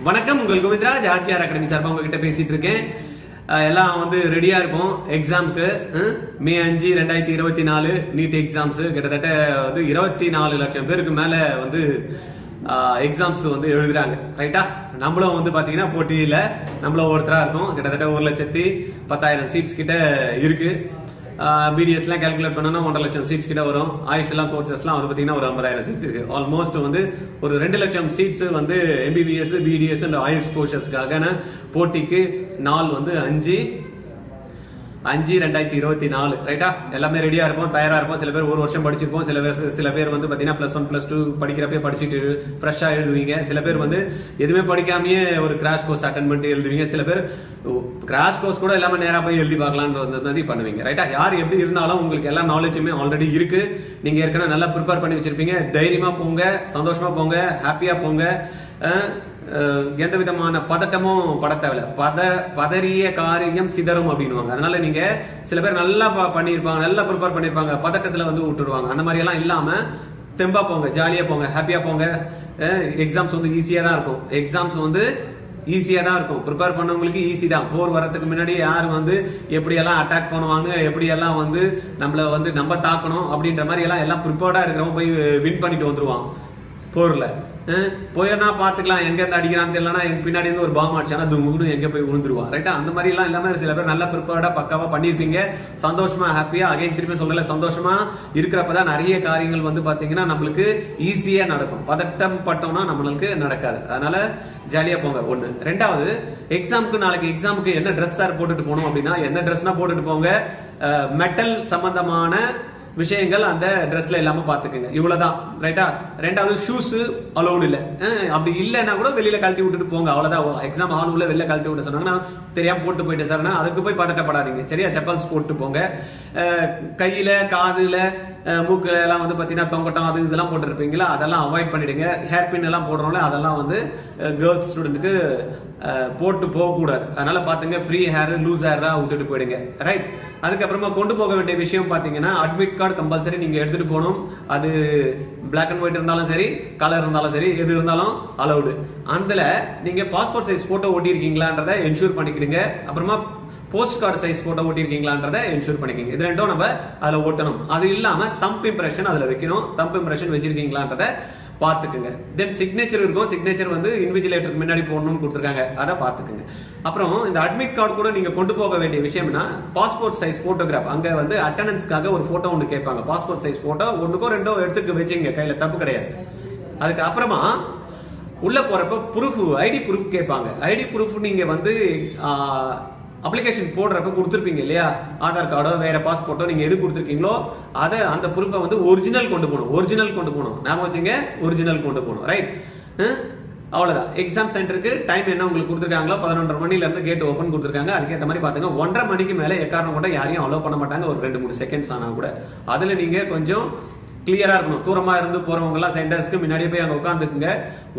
வணக்கம், உங்கள் Govindaraj RGR academy சார்பா உங்ககிட்ட பேசிட்டு இருக்கேன். எல்லாம் வந்து ரெடியா இருப்போம் எக்ஸாமுக்கு. மே 5, 2024 நீட் எக்ஸாம்ஸ் கிட்டத்தட்ட வந்து 24 லட்சம் பேருக்கு மேல வந்து எக்ஸாம்ஸ் வந்து எழுதுறாங்க. ரைட்டா? நம்மளும் வந்து பாத்தீங்கன்னா போட்டியில நம்மளும் ஒருத்தரா இருக்கும். கிட்டத்தட்ட 1,10,000 சீட்ஸ் கிட்ட இருக்கு. பிடிஎஸ் எல்லாம் கால்குலேட் பண்ணா 1.5 லட்சம் சீட்ஸ் கிட்ட வரும். ஆயுஷ் எல்லாம் கோர்சஸ் எல்லாம் வந்து பாத்தீங்கன்னா ஒரு 50,000 சீட்ஸ் இருக்கு. ஆல்மோஸ்ட் வந்து ஒரு 2 லட்சம் சீட்ஸ் வந்து எம்பிபிஎஸ், பிடிஎஸ் அண்ட் ஆயுஷ் கோர்சஸ்க்காக போட்டிக்கு நாள் வந்து 5/2024. ரைட்டா? எல்லாமே ரெடியா இருப்போம், தயாரா இருப்போம். சில பேர் ஒரு வருஷம் படிச்சிருப்போம், சில பேர் வந்து பாத்தீங்கன்னா +1 +2 படிக்கிறப்ப படிச்சுட்டு ஃப்ரெஷ்ஷா எழுதுவீங்க. சில பேர் வந்து எதுவுமே படிக்காமயே ஒரு கிராஷ் கோர்ஸ் அட்டென்ட் பண்ணிட்டு எழுதுவீங்க. சில பேர் கிராஷ் கோர்ஸ் கூட எல்லாமே நேரா போய் எழுதி பார்க்கலாம்ன்ற மாதிரி பண்ணுவீங்க. ரைட்டா? யார் எப்படி இருந்தாலும் உங்களுக்கு எல்லா நாலேஜுமே ஆல்ரெடி இருக்கு. நீங்க ஏற்கனவே நல்லா ப்ரிப்பேர் பண்ணி வச்சிருப்பீங்க. தைரியமா போங்க, சந்தோஷமா போங்க, ஹாப்பியா போங்க. எந்த விதமான பதட்டமும் பட தேவையில்ல. பதறிய காரியம் சிதறும் அப்படின்னுவாங்க. அதனால நீங்க சில பேர் நல்லா பண்ணிருப்பாங்க, நல்லா ப்ரிப்பேர் பண்ணிருப்பாங்க, பதட்டத்துல வந்து விட்டுருவாங்க. அந்த மாதிரி எல்லாம் இல்லாம தெம்பா போங்க, ஜாலியா போங்க, ஹாப்பியா போங்க. எக்ஸாம்ஸ் வந்து ஈஸியா தான் இருக்கும். எக்ஸாம்ஸ் வந்து ஈஸியா தான் இருக்கும். ப்ரிப்பேர் பண்ணவங்களுக்கு ஈஸி தான். போர் வரதுக்கு முன்னாடி யார் வந்து எப்படி எல்லாம் அட்டாக் பண்ணுவாங்க, எப்படி எல்லாம் வந்து நம்மள வந்து நம்ம தாக்கணும் அப்படின்ற மாதிரி எல்லாம் ப்ரிப்பேர்டா இருக்கிறவங்க போய் வின் பண்ணிட்டு வந்துருவான் போர்ல. போயனா பாத்துக்கலாம், எங்க இருந்து அடிக்கிறான்னு தெரியலனா பின்னாடி இருந்து ஒரு பாம் அடிச்சானா தும்முன்னு எங்க போய் விழுந்துருவா. ரைட்டா? அந்த மாதிரி எல்லாம் இல்லாம சில பேர் நல்லா ப்ரிப்பேர்டா பக்காவா பண்ணிருப்பீங்க. சந்தோஷமா ஹாப்பியா அகைன் திருப்பி சொல்லல, சந்தோஷமா இருக்கிறப்பதான் நிறைய காரியங்கள் வந்து பாத்தீங்கன்னா நம்மளுக்கு ஈஸியா நடக்கும். பதட்டம் பட்டோம்னா நம்மளுக்கு நடக்காது. அதனால ஜாலியா போங்க. ஒண்ணு. ரெண்டாவது, எக்ஸாமுக்கு நாளைக்கு எக்ஸாமுக்கு என்ன ட்ரெஸ் சார் போட்டுட்டு போகணும் அப்படின்னா, என்ன ட்ரெஸ்னா போட்டுட்டு போங்க. மெட்டல் சம்பந்தமான விஷயங்கள் அந்த ட்ரெஸ்ல இல்லாம பாத்துக்குங்க. இவ்வளவுதான். ரைட்டா? ரெண்டாவது, ஷூஸ் அலோடு இல்ல. அப்படி இல்லன்னா கூட வெளியில கழட்டி விட்டுட்டு போங்க. அவ்வளவுதான். எக்ஸாம் ஹால் உள்ள வெளில கழட்டி விட்டு சொன்னாங்கன்னா தெரியாம போட்டு போயிட்டு சார்னா அதுக்கு போய் பதட்டப்படாதீங்க. சரியா? செப்பல்ஸ் போட்டு போங்க. கையில, காதுல, மூக்குல எல்லாம் வந்து பாத்தீங்கன்னா தொங்கட்டம் அது இதெல்லாம் போட்டு இருப்பீங்களா, அதெல்லாம் அவாய்ட் பண்ணிடுங்க. ஹேர் பின் எல்லாம் போடுறோம்ல, அதெல்லாம் வந்து கேர்ள்ஸ் ஸ்டூடெண்ட்டுக்கு போட்டு போக கூடாது. அதனால பாத்துங்க, ஃப்ரீ ஹேர், லூஸ் ஹேரா விட்டுட்டு போயிடுங்க. ரைட்? அதுக்கப்புறமா கொண்டு போக வேண்டிய விஷயம் பாத்தீங்கன்னா, அட்மிட் கார்டு கம்பல்சரி நீங்க எடுத்துட்டு போகணும். அது பிளாக் அண்ட் ஒயிட் இருந்தாலும் சரி, கலர் இருந்தாலும் சரி, எது இருந்தாலும் அலௌடு. அதுல நீங்க பாஸ்போர்ட் சைஸ் போட்டோ ஒட்டிருக்கீங்களான்றத என்ஷூர் பண்ணிக்கிடுங்க. அப்புறமா போஸ்ட் கார்டு சைஸ் போட்டோ ஒட்டிருக்கீங்களான்றத என்ஷூர் பண்ணிக்கங்க. இது ரெண்டும் நம்ம அதுல ஓட்டணும். அது இல்லாம தம்ப் இம்ப்ரெஷன் அதுல வைக்கணும். தம்ப் இம்ப்ரெஷன் வச்சிருக்கீங்களான்றத பாத்துக்குங்க. தென் சிக்னேச்சர் இருக்கும். சிக்னேச்சர் வந்து இன்விஜிலேட்டருக்கு முன்னாடி போடணும்னு கொடுத்துருக்காங்க, அதை பாத்துக்குங்க. அப்புறம் இந்த அட்மிட் கார்டு கூட நீங்க கொண்டு போக வேண்டிய விஷயம்னா, பாஸ்போர்ட் சைஸ் போட்டோகிராஃப். அங்க வந்து அட்டெண்டன்ஸ்க்காக ஒரு போட்டோ ஒன்று கேட்பாங்க. பாஸ்போர்ட் சைஸ் போட்டோ 1 2 எடுத்துக்க வச்சுங்க கையில, தப்பு கிடையாது. அதுக்கு அப்புறமா உள்ள போறப்ப ப்ரூஃப், ஐடி ப்ரூஃப் கேட்பாங்க. ஐடி ப்ரூஃப் நீங்க வந்து அப்ளிகேஷன் போடுறப்ப கொடுத்துருப்பீங்க இல்லையா, ஆதார் கார்டோ வேற பாஸ்போர்ட்டோ நீங்க எது கொடுத்துருக்கீங்களோ அதை அந்த ப்ரூஃபை வந்து ஒரிஜினல் கொண்டு போகணும். ஒரிஜினல் கொண்டு போகணும். நாம வச்சுங்க, ஒரிஜினல் கொண்டு போகணும். ரைட்? அவ்வளவுதான். எக்ஸாம் சென்டருக்கு டைம் என்ன உங்களுக்கு கொடுத்துருக்காங்களோ 11:30 மணில இருந்து கேட் ஓபன் கொடுத்துருக்காங்க. அதுக்கேற்ற மாதிரி பாத்துங்க. 1:30 மணிக்கு மேல எக்காரணம் கூட யாரையும் அலோவ் பண்ண மாட்டாங்க. ஒரு 2-3 செகண்ட்ஸ் ஆனா கூட அதுல நீங்க கொஞ்சம் கிளியரா இருக்கணும். தூரமா இருந்து போறவங்க எல்லாம் சென்டர்ஸ்க்கு முன்னாடியே போய் அங்க உட்காந்துக்குங்க.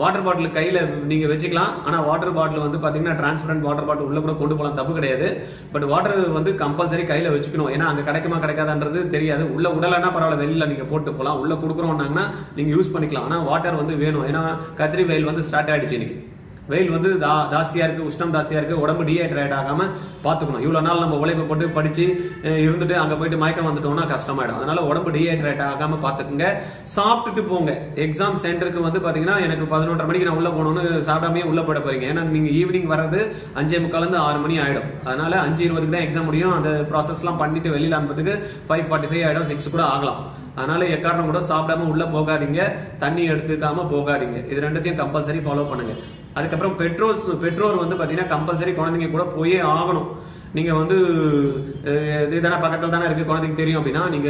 வாட்டர் பாட்டில் கையில நீங்க வச்சுக்கலாம். ஆனா வாட்டர் பாட்டில் வந்து பாத்தீங்கன்னா டிரான்ஸ்பரண்ட் வாட்டர் பாட்டில் உள்ள கூட கொண்டு போகலாம், தப்பு கிடையாது. பட் வாட்டர் வந்து கம்பல்சரி கையில வச்சுக்கணும். ஏன்னா அங்க கிடைக்குமா கிடைக்காதுன்றது தெரியாது. உள்ள உடலன்னா பரவாயில்ல, வெளியில நீங்க போட்டு போகலாம். உள்ள கொடுக்குறோம்னாங்கன்னா நீங்க யூஸ் பண்ணிக்கலாம். ஆனா வாட்டர் வந்து வேணும். ஏன்னா கத்திரி வெயில் வந்து ஸ்டார்ட் ஆயிடுச்சு. இன்னைக்கு வெயில் வந்து ஜாஸ்தியா இருக்கு, உஷ்ணம் ஜாஸ்தியா இருக்கு. உடம்பு டீஹைட்ரேட் ஆகாம பாத்துக்கணும். இவ்வளவு நாள் நம்ம உழைப்பு போட்டு படிச்சு இருந்துட்டு அங்க போயிட்டு மயக்கம் வந்துட்டோம்னா கஷ்டமாயிடும். அதனால உடம்பு டீஹைட்ரேட் ஆகாம பாத்துக்குங்க. சாப்பிட்டுட்டு போங்க. எக்ஸாம் சென்டருக்கு வந்து பாத்தீங்கன்னா எனக்கு 11:30 மணிக்கு நான் உள்ள போகணும்னு சாப்பிடாமே உள்ள போட போறீங்க. ஏன்னா நீங்க ஈவினிங் வர்றது 5:45 6 மணி ஆயிடும். அதனால 5:20 தான் எக்ஸாம் முடியும். அந்த ப்ராசஸ் எல்லாம் பண்ணிட்டு வெளியில அனுப்புறதுக்கு 5:45 ஆயிடும், 6 கூட ஆகலாம். அதனால எக்காரணம் கூட சாப்பிடாம உள்ள போகாதீங்க, தண்ணி எடுத்துக்காம போகாதீங்க. இது ரெண்டுத்தையும் கம்பல்சரி ஃபாலோ பண்ணுங்க. அதுக்கப்புறம் பெற்றோர் வந்து பாத்தீங்கன்னா கம்பல்சரி குழந்தைங்க கூட போயே ஆகணும். நீங்க வந்து இதுதானே பக்கத்துல தானே இருக்கு, குழந்தைக்கு தெரியும் அப்படின்னா நீங்க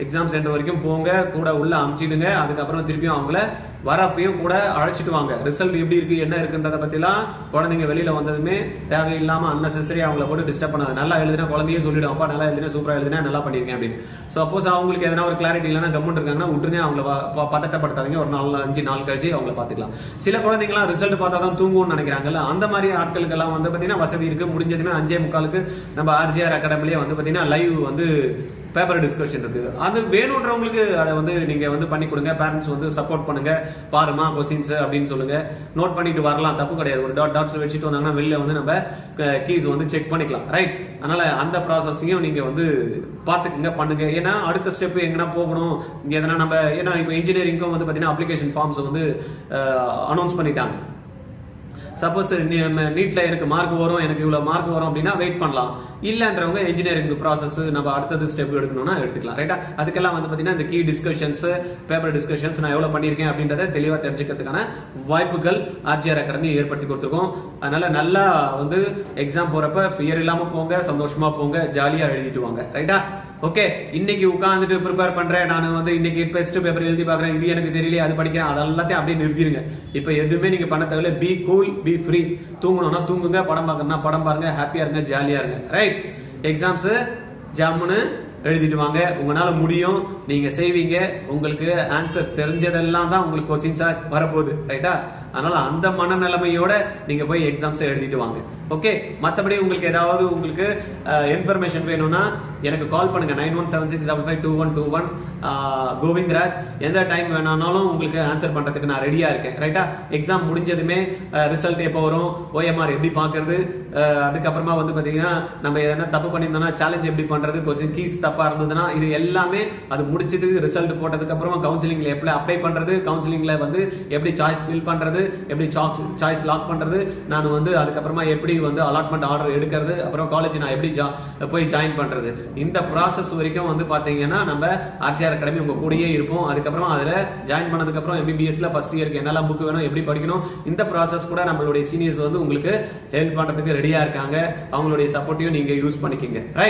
எக்ஸாம் சென்டர் வரைக்கும் போங்க, கூட உள்ள அனுப்பிச்சிடுங்க. அதுக்கப்புறம் திருப்பியும் அவங்கள வரப்பையும் கூட அழைச்சிட்டு வாங்க. ரிசல்ட் எப்படி இருக்கு என்ன இருக்குன்றத பத்தி எல்லாம் குழந்தைங்க வெளியில வந்ததுமே தேவையில்லாம அன்னெசரி அவங்கள போட்டு டிஸ்டர்ப் பண்ணாது. நல்லா எழுதினா குழந்தையே சொல்லிடும், அப்பா நல்லா எழுதினா, சூப்பரா எழுதினா, நல்லா பண்ணிருக்கேன் அப்படின்னு. சப்போஸ் அவங்களுக்கு எதனா ஒரு கிளாரிட்டி இல்லைன்னா கம்முன்னு இருக்காங்கன்னா விட்டுருங்க. அவங்கள பதட்டப்படுத்தாதீங்க. ஒரு 4-5 நாள் கழிச்சு அவங்கள பாத்துக்கலாம். சில குழந்தைங்களாம் ரிசல்ட் பார்த்தா தான் தூங்கும்னு நினைக்கிறாங்கல்ல, அந்த மாதிரி ஆட்களுக்கு எல்லாம் வந்து பாத்தீங்கன்னா வசதி இருக்கு. முடிஞ்சதுமே 5:45 நம்ம ஆர்ஜிஆர் அகாடமிலேயே வந்து பாத்தீங்கன்னா லைவ் வந்து பேப்பர் டிஸ்கஷன் இருக்கு. அது வேணும்ன்றவங்களுக்கு அதை வந்து நீங்க வந்து பண்ணி கொடுங்க. பேரண்ட்ஸ் வந்து சப்போர்ட் பண்ணுங்க, பாருமா கொஸ்டின்ஸ் அப்படின்னு சொல்லுங்க, நோட் பண்ணிட்டு வரலாம், தப்பு கிடையாது. ஒரு டாட்ஸ் வச்சுட்டு வந்தாங்கன்னா வெளியில வந்து நம்ம கீஸ் வந்து செக் பண்ணிக்கலாம், ரைட்? அதனால அந்த ப்ராசஸையும் நீங்க வந்து பாத்துக்கங்க, பண்ணுங்க. ஏன்னா அடுத்த ஸ்டெப் எங்கன்னா போகணும் எதனா நம்ம, ஏன்னா இப்போ இன்ஜினியரிங்கும் வந்து பாத்தீங்கன்னா அப்ளிகேஷன் ஃபார்ம்ஸ் வந்து அனௌன்ஸ் பண்ணிட்டாங்க. சப்போஸ் நீட்ல எனக்கு மார்க் வரும், எனக்கு இவ்வளவு மார்க் வரும் அப்படின்னா வெயிட் பண்ணலாம். இல்லன்றவங்க இன்ஜினியரிங் ப்ராசஸ் நம்ம அடுத்தது ஸ்டெப் எடுக்கணும்னா எடுத்துக்கலாம், ரைட்டா? அதுக்கெல்லாம் வந்து பாத்தீங்கன்னா இந்த கீ டிஸ்கஷன்ஸ், பேப்பர் டிஸ்கஷன்ஸ் நான் எவ்வளவு பண்ணிருக்கேன் அப்படின்றத தெளிவா தெரிஞ்சுக்கிறதுக்கான வாய்ப்புகள் ஆர்ஜிஆர் அகாடமி ஏற்படுத்தி கொடுத்துருக்கோம். அதனால நல்லா வந்து எக்ஸாம் போறப்ப ஃபியர் இல்லாம போங்க, சந்தோஷமா போங்க, ஜாலியா எழுதிட்டு வாங்க, ரைட்டா? ஓகே, இன்னைக்கு உட்காந்துட்டு ப்ரிப்பேர் பண்றேன், நான் வந்து இன்னைக்கு டெஸ்ட் பேப்பர் எழுதி பாக்குறேன், இது எனக்கு தெரியல, அது படிக்கிறேன், அதெல்லாத்தையும் அப்படியே நிறுத்திடுங்க. இப்ப எதுவுமே நீங்க பண்ண தேவையில்ல. Be cool, be free. தூங்கணும்னா தூங்குங்க, படம் பார்க்கணும்னா படம் பாருங்க, ஹாப்பியா இருங்க, ஜாலியா இருங்க, ரைட்? எக்ஸாம்ஸ் ஜம்முன்னு எழுதிட்டு வாங்க, உங்களால முடியும், நீங்க செய்வீங்க. உங்களுக்கு ஆன்சர் தெரிஞ்சதெல்லாம் தான் உங்களுக்கு கொஸ்டின்ஸா வரப்போகுது, ரைட்டா? அதனால அந்த மனநிலைமையோட நீங்க போய் எக்ஸாம்ஸ் எழுதிட்டு வாங்க, ஓகே? மத்தபடி உங்களுக்கு ஏதாவது உங்களுக்கு இன்ஃபர்மேஷன் வேணும்னா எனக்கு கால் பண்ணுங்க, 9176552121. கோவிந்தராஜ். எந்த டைம் வேணாலும் உங்களுக்கு ஆன்சர் பண்றதுக்கு நான் ரெடியா இருக்கேன், ரைட்டா? எக்ஸாம் முடிஞ்சதுமே ரிசல்ட் எப்போ வரும், OMR எப்படி பாக்குறது, அதுக்கப்புறமா வந்து பாத்தீங்கன்னா நம்ம எதனா தப்பு பண்ணியிருந்தோம்னா சேலஞ்ச் எப்படி பண்றது, கொஸ்டின் கீஸ் தப்பா இருந்ததுன்னா இது எல்லாமே அது முடிச்சது ரிசல்ட் போட்டதுக்கு அப்புறமா கவுன்சிலிங்ல எப்படி அப்ளை பண்றது, கவுன்சிலிங்ல வந்து எப்படி சாய்ஸ் ஃபில் பண்றது, எப்படி சாய்ஸ் லாக் பண்றது, நான் வந்து அதுக்கப்புறமா எப்படி வந்து அலாட்மெண்ட் ஆர்டர் எடுக்கிறது, அப்புறம் காலேஜ் நான் எப்படி போய் ஜாயின் பண்றது, இந்த ப்ராசஸ் வரைக்கும் வந்து பாத்தீங்கன்னா நம்ம ஆர்ஜிஆர் அகாடமி உங்க கூடயே இருப்போம். அதுக்கப்புறமா அதுல ஜாயின் பண்ணதுக்கு அப்புறம் MBBSல ஃபர்ஸ்ட் இயருக்கு என்னெல்லாம் புக் வேணும், எப்படி படிக்கணும், இந்த ப்ராசஸ் கூட நம்மளுடைய சீனியர்ஸ் வந்து உங்களுக்கு ஹெல்ப் பண்றதுக்கு ரெடியா இருக்காங்க. அவங்களுடைய சப்போர்ட்டையும் நீங்க யூஸ் பண்ணிக்கங்க, ரைட்?